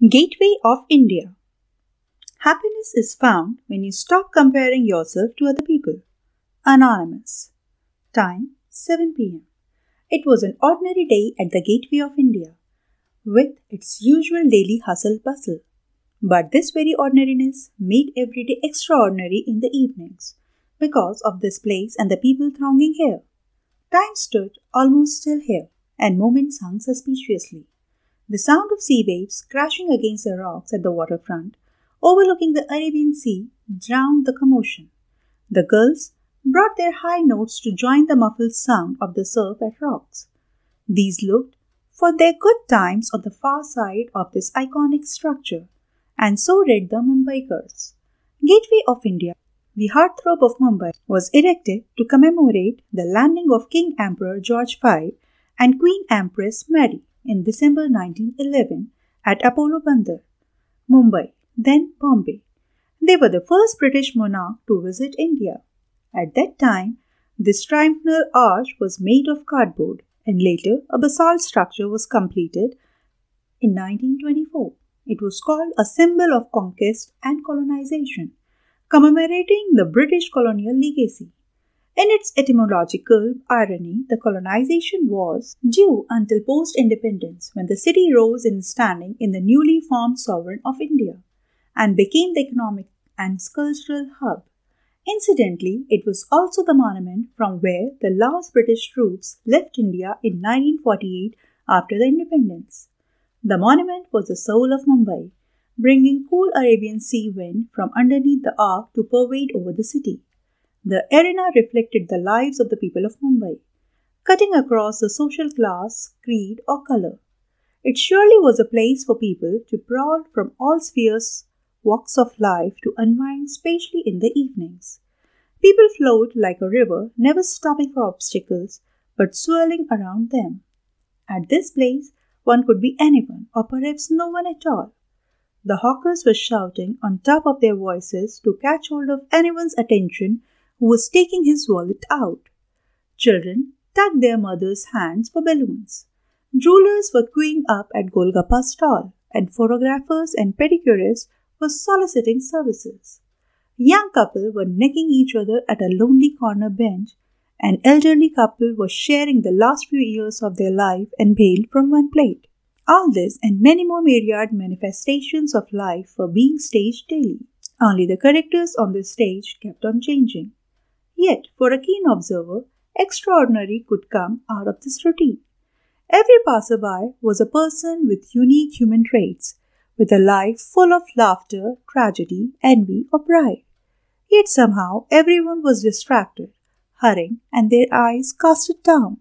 Gateway of India. Happiness is found when you stop comparing yourself to other people. Anonymous. Time 7 p.m. It was an ordinary day at the Gateway of India, with its usual daily hustle bustle. But this very ordinariness made every day extraordinary in the evenings, because of this place and the people thronging here. Time stood almost still here, and moments hung suspiciously. The sound of sea waves crashing against the rocks at the waterfront, overlooking the Arabian Sea, drowned the commotion. The girls brought their high notes to join the muffled sound of the surf at rocks. These looked for their good times on the far side of this iconic structure, and so did the Mumbaikars. Gateway of India, the heartthrob of Mumbai, was erected to commemorate the landing of King Emperor George V and Queen Empress Mary in December 1911 at Apollo Bandar, Mumbai, then Bombay. They were the first British monarch to visit India. At that time, this triumphal arch was made of cardboard, and later a basalt structure was completed in 1924. It was called a symbol of conquest and colonization, commemorating the British colonial legacy. In its etymological irony, the colonization was due until post-independence, when the city rose in standing in the newly formed sovereign of India and became the economic and cultural hub. Incidentally, it was also the monument from where the last British troops left India in 1948 after the independence. The monument was the soul of Mumbai, bringing cool Arabian Sea wind from underneath the arc to pervade over the city. The arena reflected the lives of the people of Mumbai, cutting across the social class, creed, or color. It surely was a place for people to prowl from all spheres, walks of life to unwind, especially in the evenings. People flowed like a river, never stopping for obstacles, but swirling around them. At this place, one could be anyone, or perhaps no one at all. The hawkers were shouting on top of their voices to catch hold of anyone's attention who was taking his wallet out. Children tugged their mothers' hands for balloons. Jewelers were queuing up at Golgappa stall, and photographers and pedicurists were soliciting services. Young couple were necking each other at a lonely corner bench. An elderly couple was sharing the last few years of their life and bailed from one plate. All this and many more myriad manifestations of life were being staged daily. Only the characters on the stage kept on changing. Yet, for a keen observer, extraordinary could come out of this routine. Every passerby was a person with unique human traits, with a life full of laughter, tragedy, envy, or pride. Yet somehow everyone was distracted, hurrying, and their eyes casted down.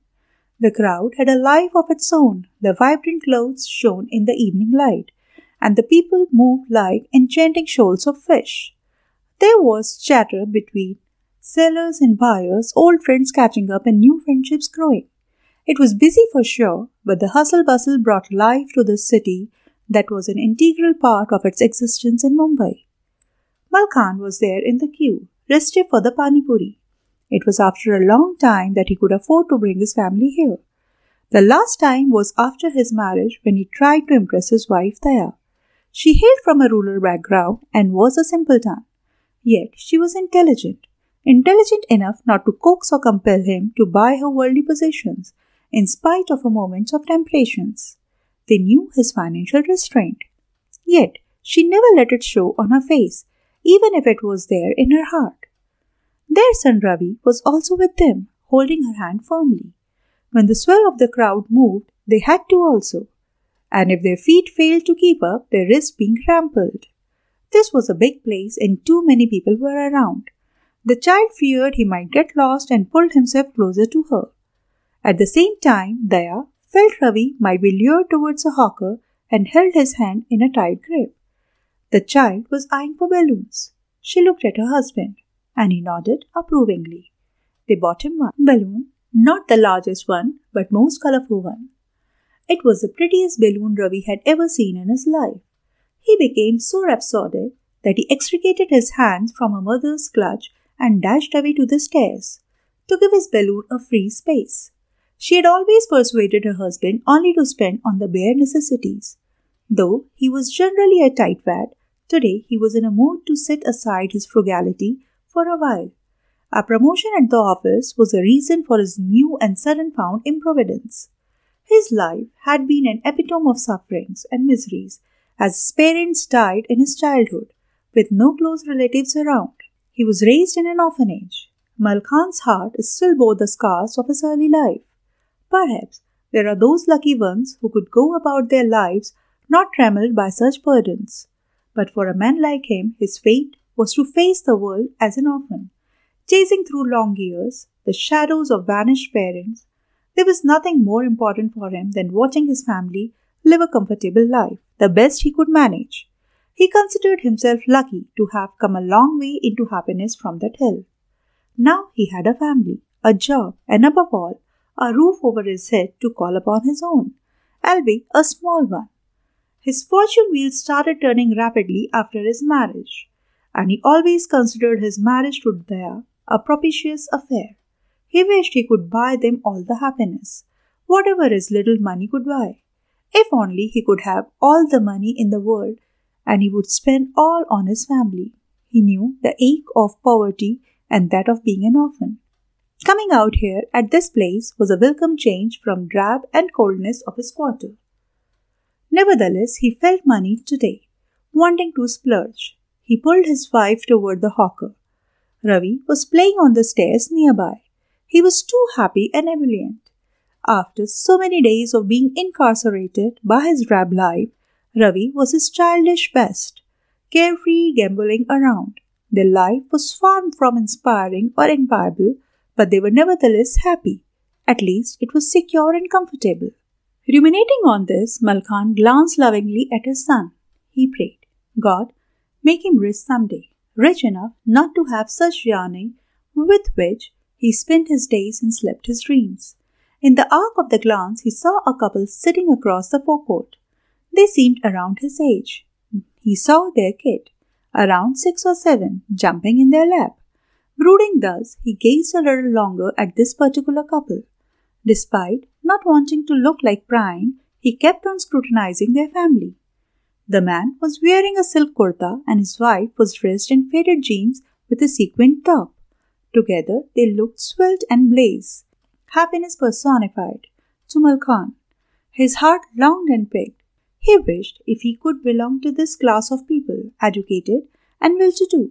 The crowd had a life of its own. The vibrant clothes shone in the evening light, and the people moved like enchanting shoals of fish. There was chatter between sellers and buyers, old friends catching up and new friendships growing. It was busy for sure, but the hustle-bustle brought life to the city that was an integral part of its existence in Mumbai. Malkhan was there in the queue, restive for the pani puri. It was after a long time that he could afford to bring his family here. The last time was after his marriage, when he tried to impress his wife Daya. She hailed from a rural background and was a simpleton. Yet she was intelligent enough not to coax or compel him to buy her worldly possessions, in spite of her moments of temptations. They knew his financial restraint. Yet she never let it show on her face, even if it was there in her heart. Their son Ravi was also with them, holding her hand firmly. When the swell of the crowd moved, they had to also, and if their feet failed to keep up, they risked being trampled. This was a big place and too many people were around. The child feared he might get lost and pulled himself closer to her. At the same time, Daya felt Ravi might be lured towards a hawker and held his hand in a tight grip. The child was eyeing for balloons. She looked at her husband, and he nodded approvingly. They bought him one balloon, not the largest one, but most colorful one. It was the prettiest balloon Ravi had ever seen in his life. He became so rhapsodic that he extricated his hands from her mother's clutch and dashed away to the stairs to give his balloon a free space. She had always persuaded her husband only to spend on the bare necessities. Though he was generally a tightwad, today he was in a mood to set aside his frugality for a while. A promotion at the office was a reason for his new and sudden found improvidence. His life had been an epitome of sufferings and miseries, as his parents died in his childhood, with no close relatives around. He was raised in an orphanage. Malkhan's heart still bore the scars of his early life. Perhaps there are those lucky ones who could go about their lives not trammeled by such burdens. But for a man like him, his fate was to face the world as an orphan, chasing through long years, the shadows of vanished parents. There was nothing more important for him than watching his family live a comfortable life, the best he could manage. He considered himself lucky to have come a long way into happiness from that hill. Now he had a family, a job, and above all, a roof over his head to call upon his own, albeit a small one. His fortune wheels started turning rapidly after his marriage, and he always considered his marriage to Daya a propitious affair. He wished he could buy them all the happiness, whatever his little money could buy. If only he could have all the money in the world, and he would spend all on his family. He knew the ache of poverty and that of being an orphan. Coming out here at this place was a welcome change from drab and coldness of his quarter. Nevertheless, he felt money today, wanting to splurge. He pulled his wife toward the hawker. Ravi was playing on the stairs nearby. He was too happy and ebullient. After so many days of being incarcerated by his drab life, Ravi was his childish best, carefree, gambolling around. Their life was far from inspiring or enviable, but they were nevertheless happy. At least it was secure and comfortable. Ruminating on this, Malkhan glanced lovingly at his son. He prayed, God, make him rich someday, rich enough not to have such yearning with which he spent his days and slept his dreams. In the arc of the glance, he saw a couple sitting across the forecourt. They seemed around his age. He saw their kid, around 6 or 7, jumping in their lap. Brooding thus, he gazed a little longer at this particular couple. Despite not wanting to look like prying, he kept on scrutinizing their family. The man was wearing a silk kurta and his wife was dressed in faded jeans with a sequined top. Together they looked svelte and blazed, happiness personified, to Malkhan. His heart longed and picked. He wished if he could belong to this class of people, educated and well-to-do.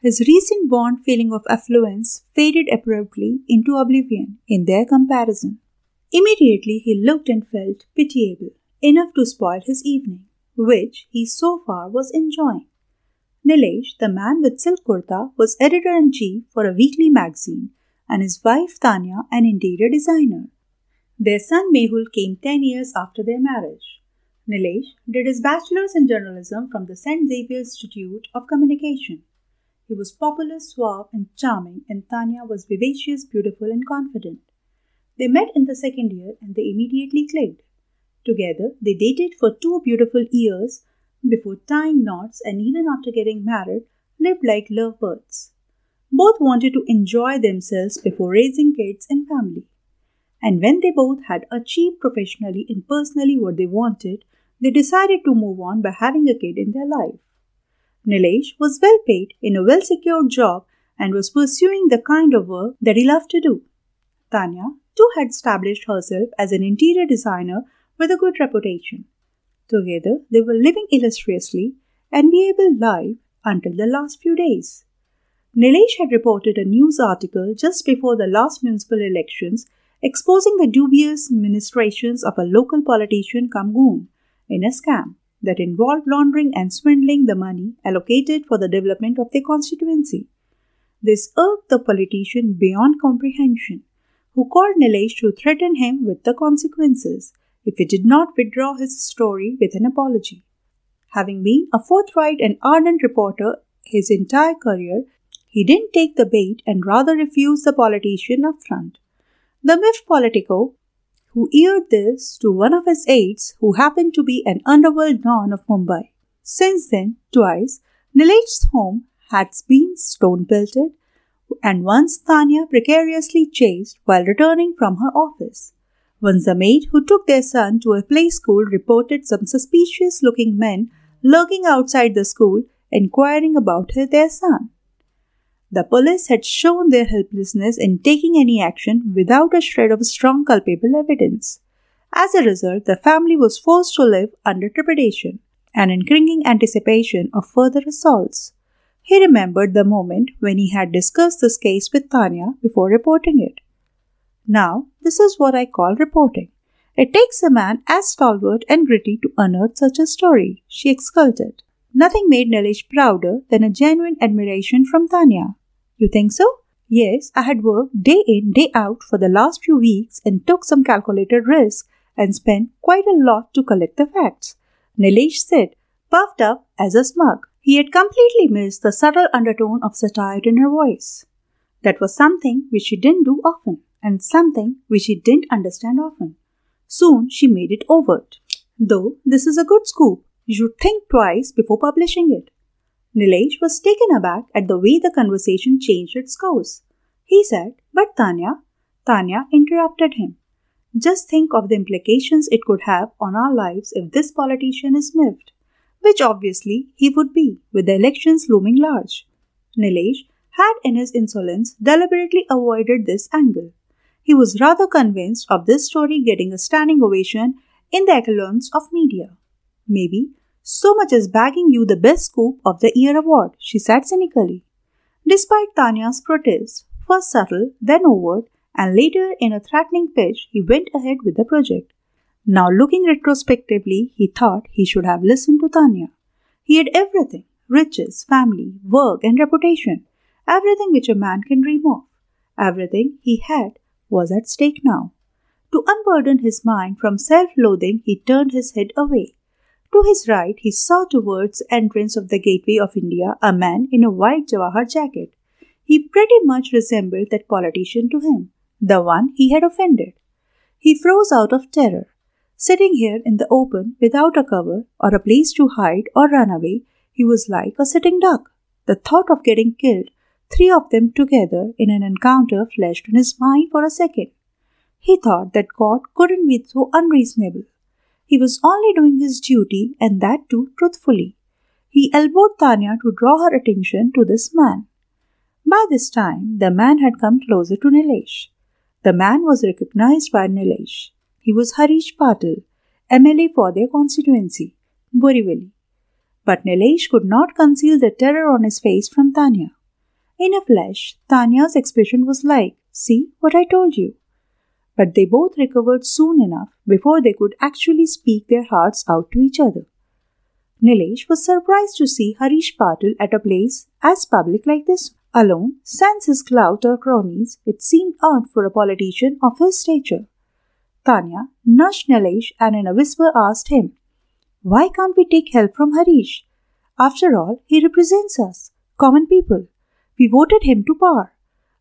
His recent born feeling of affluence faded abruptly into oblivion in their comparison. Immediately he looked and felt pitiable, enough to spoil his evening, which he so far was enjoying. Nilesh, the man with silk kurta, was editor-in-chief for a weekly magazine, and his wife Tanya an interior designer. Their son Mehul came 10 years after their marriage. Nilesh did his bachelor's in journalism from the St. Xavier Institute of Communication. He was popular, suave, and charming, and Tanya was vivacious, beautiful, and confident. They met in the second year and they immediately clicked. Together, they dated for 2 beautiful years before tying knots, and even after getting married, lived like lovebirds. Both wanted to enjoy themselves before raising kids and family. And when they both had achieved professionally and personally what they wanted, they decided to move on by having a kid in their life. Nilesh was well paid in a well-secured job and was pursuing the kind of work that he loved to do. Tanya, too, had established herself as an interior designer with a good reputation. Together, they were living illustriously, enviable life until the last few days. Nilesh had reported a news article just before the last municipal elections exposing the dubious ministrations of a local politician come goon in a scam that involved laundering and swindling the money allocated for the development of their constituency. This irked the politician beyond comprehension, who called Nilesh to threaten him with the consequences if he did not withdraw his story with an apology. Having been a forthright and ardent reporter his entire career, he didn't take the bait and rather refused the politician up front. The miffed politico, who aired this to one of his aides who happened to be an underworld don of Mumbai. Since then, twice, Nilesh's home had been stone-pelted and once Tanya precariously chased while returning from her office. Once the maid who took their son to a play school reported some suspicious-looking men lurking outside the school, inquiring about their son. The police had shown their helplessness in taking any action without a shred of strong culpable evidence. As a result, the family was forced to live under trepidation and in cringing anticipation of further assaults. He remembered the moment when he had discussed this case with Tanya before reporting it. Now, this is what I call reporting. It takes a man as stalwart and gritty to unearth such a story, she exulted. Nothing made Nilesh prouder than a genuine admiration from Tanya. You think so? Yes, I had worked day in, day out for the last few weeks and took some calculated risks and spent quite a lot to collect the facts, Nilesh said, puffed up as a smug. He had completely missed the subtle undertone of satire in her voice. That was something which she didn't do often, and something which she didn't understand often. Soon she made it overt. Though this is a good scoop, you should think twice before publishing it. Nilesh was taken aback at the way the conversation changed its course. He said, but Tanya interrupted him. Just think of the implications it could have on our lives if this politician is miffed, which obviously he would be, with the elections looming large. Nilesh had in his insolence deliberately avoided this angle. He was rather convinced of this story getting a standing ovation in the echelons of media. Maybe so much as bagging you the Best Scoop of the Year award, she said cynically. Despite Tanya's protest, first subtle, then overt, and later in a threatening pitch, he went ahead with the project. Now looking retrospectively, he thought he should have listened to Tanya. He had everything, riches, family, work and reputation, everything which a man can dream of. Everything he had was at stake now. To unburden his mind from self-loathing, he turned his head away. To his right, he saw towards the entrance of the gateway of India a man in a white jawahar jacket. He pretty much resembled that politician to him, the one he had offended. He froze out of terror. Sitting here in the open without a cover or a place to hide or run away, he was like a sitting duck. The thought of getting killed, three of them together in an encounter, flashed in his mind for a second. He thought that God couldn't be so unreasonable. He was only doing his duty, and that too truthfully. He elbowed Tanya to draw her attention to this man. By this time, the man had come closer to Nilesh. The man was recognized by Nilesh. He was Harish Patil, MLA for their constituency, Borivali. But Nilesh could not conceal the terror on his face from Tanya. In a flash, Tanya's expression was like, "See what I told you." But they both recovered soon enough before they could actually speak their hearts out to each other. Nilesh was surprised to see Harish Patil at a place as public like this. Alone, sans his clout or cronies, it seemed odd for a politician of his stature. Tanya nudged Nilesh and in a whisper asked him, "Why can't we take help from Harish? After all, he represents us, common people. We voted him to power.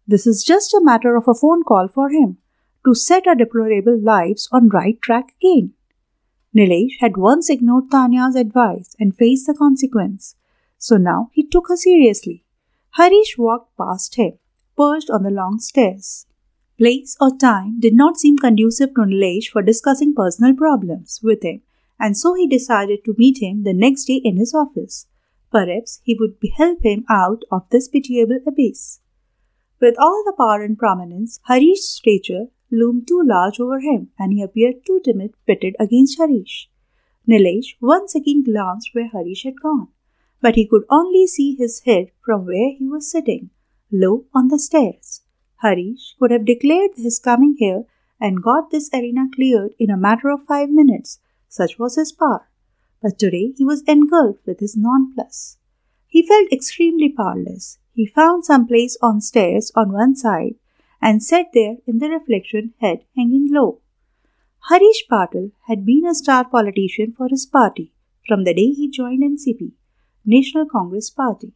This is just a matter of a phone call for him, to set our deplorable lives on right track again." Nilesh had once ignored Tanya's advice and faced the consequence, so now he took her seriously. Harish walked past him, perched on the long stairs. Place or time did not seem conducive to Nilesh for discussing personal problems with him, and so he decided to meet him the next day in his office. Perhaps he would help him out of this pitiable abyss. With all the power and prominence, Harish's stature loomed too large over him, and he appeared too timid pitted against Harish. Nilesh once again glanced where Harish had gone, but he could only see his head from where he was sitting, low on the stairs. Harish could have declared his coming here and got this arena cleared in a matter of 5 minutes, such was his power. But today he was engulfed with his nonplus. He felt extremely powerless. He found some place on stairs on one side and sat there in the reflection, head hanging low. Harish Patil had been a star politician for his party from the day he joined NCP, National Congress Party.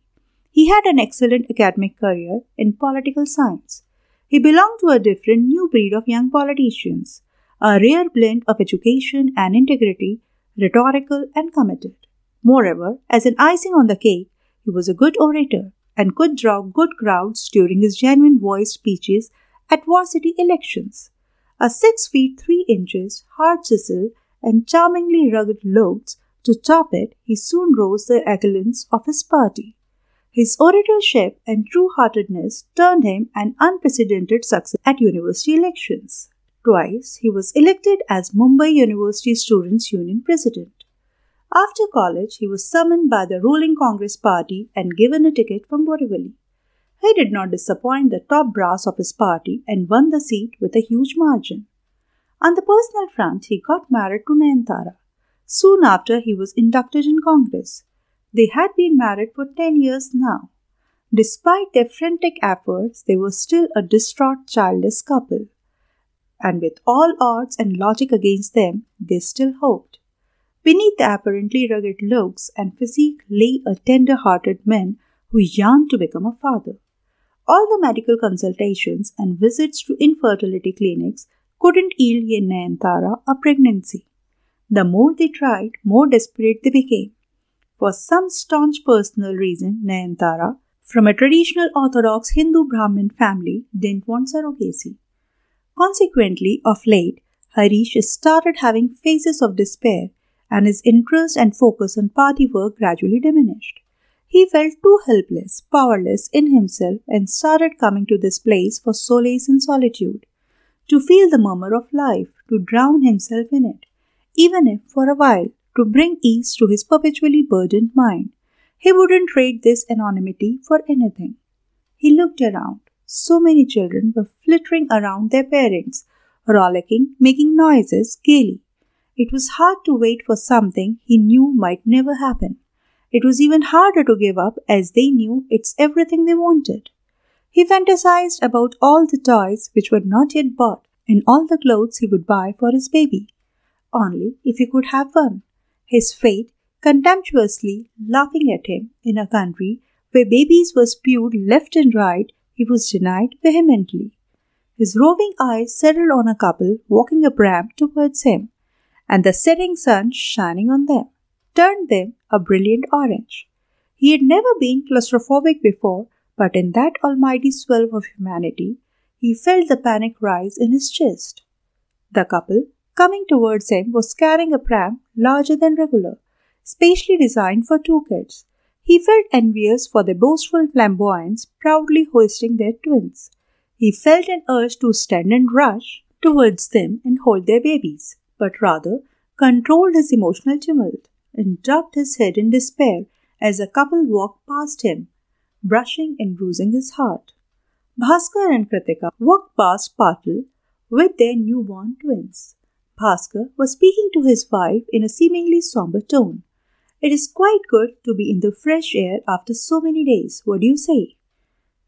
He had an excellent academic career in political science. He belonged to a different new breed of young politicians, a rare blend of education and integrity, rhetorical and committed. Moreover, as an icing on the cake, he was a good orator and could draw good crowds during his genuine voiced speeches at varsity elections. a 6 feet 3 inches, hard chisel, and charmingly rugged looks. To top it, he soon rose the echelons of his party. His oratorship and true-heartedness turned him an unprecedented success at university elections. Twice, he was elected as Mumbai University Students' Union President. After college, he was summoned by the ruling Congress party and given a ticket from Borivali. He did not disappoint the top brass of his party and won the seat with a huge margin. On the personal front, he got married to Narendra. Soon after, he was inducted in Congress. They had been married for 10 years now. Despite their frantic efforts, they were still a distraught, childless couple. And with all odds and logic against them, they still hoped. Beneath the apparently rugged looks and physique lay a tender-hearted man who yearned to become a father. All the medical consultations and visits to infertility clinics couldn't yield Nayantara a pregnancy. The more they tried, more desperate they became. For some staunch personal reason, Nayantara, from a traditional Orthodox Hindu Brahmin family, didn't want surrogacy. Consequently, of late, Harish started having phases of despair, and his interest and focus on party work gradually diminished. He felt too helpless, powerless in himself, and started coming to this place for solace in solitude, to feel the murmur of life, to drown himself in it, even if for a while, to bring ease to his perpetually burdened mind. He wouldn't trade this anonymity for anything. He looked around. So many children were flittering around their parents, rollicking, making noises gaily. It was hard to wait for something he knew might never happen. It was even harder to give up as they knew it's everything they wanted. He fantasized about all the toys which were not yet bought and all the clothes he would buy for his baby. Only if he could have one. His fate contemptuously laughing at him in a country where babies were spewed left and right, he was denied vehemently. His roving eyes settled on a couple walking a pram towards him, and the setting sun shining on them turned them a brilliant orange. He had never been claustrophobic before, but in that almighty swell of humanity, he felt the panic rise in his chest. The couple, coming towards him, was carrying a pram larger than regular, specially designed for 2 kids. He felt envious for their boastful flamboyance, proudly hoisting their twins. He felt an urge to stand and rush towards them and hold their babies, but rather controlled his emotional tumult and dropped his head in despair as a couple walked past him, brushing and bruising his heart. Bhaskar and Kritika walked past Patil with their newborn twins. Bhaskar was speaking to his wife in a seemingly somber tone. "It is quite good to be in the fresh air after so many days. What do you say?"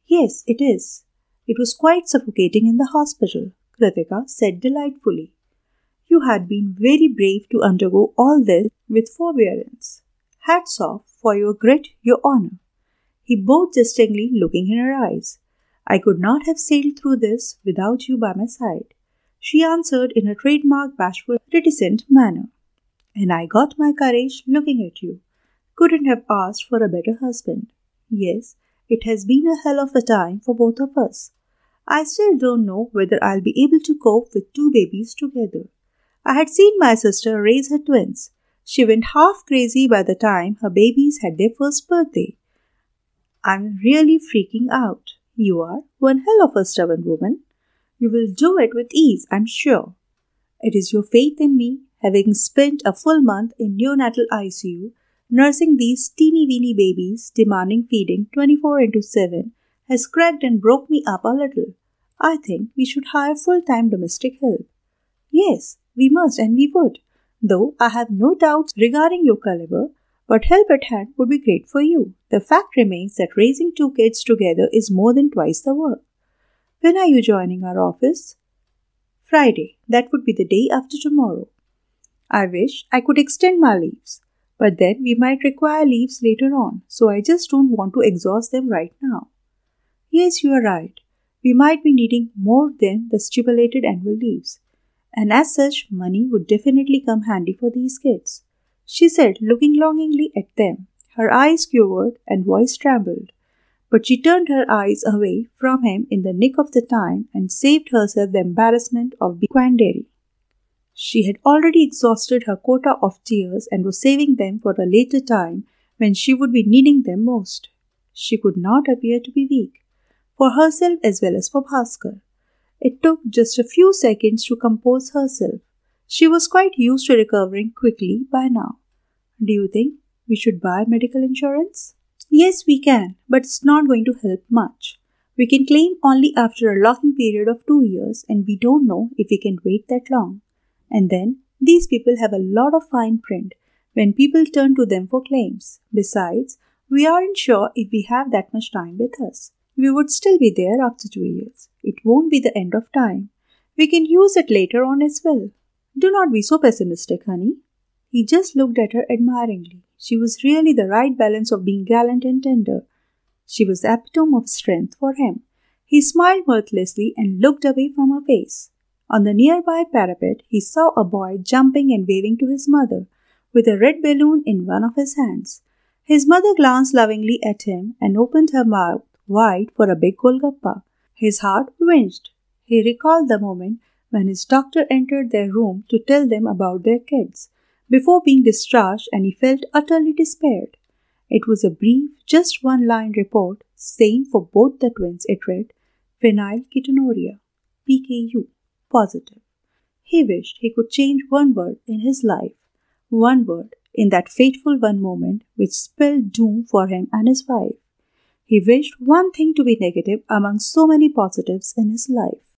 "Yes, it is. It was quite suffocating in the hospital," Kritika said delightfully. "You had been very brave to undergo all this with forbearance. Hats off for your grit, your honor." He bowed jestingly, looking in her eyes. "I could not have sailed through this without you by my side," she answered in a trademark bashful, reticent manner. "And I got my courage looking at you. Couldn't have asked for a better husband. Yes, it has been a hell of a time for both of us. I still don't know whether I'll be able to cope with 2 babies together. I had seen my sister raise her twins. She went half crazy by the time her babies had their first birthday. I'm really freaking out. You are one hell of a stubborn woman. You will do it with ease, I'm sure. It is your faith in me, having spent a full month in neonatal ICU, nursing these teeny-weeny babies, demanding feeding 24/7, has cracked and broke me up a little. I think we should hire full-time domestic help." "Yes, we must and we would, though I have no doubts regarding your caliber, but help at hand would be great for you. The fact remains that raising 2 kids together is more than twice the work. When are you joining our office?" "Friday. That would be the day after tomorrow." "I wish I could extend my leaves, but then we might require leaves later on, so I just don't want to exhaust them right now." "Yes, you are right. We might be needing more than the stipulated annual leaves, and as such, money would definitely come handy for these kids," she said, looking longingly at them. Her eyes quivered and voice trembled. but she turned her eyes away from him in the nick of the time and saved herself the embarrassment of being quandary. She had already exhausted her quota of tears and was saving them for a later time when she would be needing them most. She could not appear to be weak, for herself as well as for Bhaskar. It took just a few seconds to compose herself. She was quite used to recovering quickly by now. Do you think we should buy medical insurance? Yes, we can, but it's not going to help much. We can claim only after a locking period of 2 years, and we don't know if we can wait that long. And then, these people have a lot of fine print when people turn to them for claims. Besides, we aren't sure if we have that much time with us. We would still be there after 2 years. It won't be the end of time. We can use it later on as well. Do not be so pessimistic, honey. He just looked at her admiringly. She was really the right balance of being gallant and tender. She was the epitome of strength for him. He smiled mirthlessly and looked away from her face. On the nearby parapet, he saw a boy jumping and waving to his mother, with a red balloon in one of his hands. His mother glanced lovingly at him and opened her mouth wide for a big golgappa. His heart winced. He recalled the moment when his doctor entered their room to tell them about their kids, before being discharged, and he felt utterly despaired. It was a brief, just one-line report saying for both the twins it read, phenylketonuria, PKU, positive. He wished he could change one word in his life, one word in that fateful one moment which spelled doom for him and his wife. He wished one thing to be negative among so many positives in his life.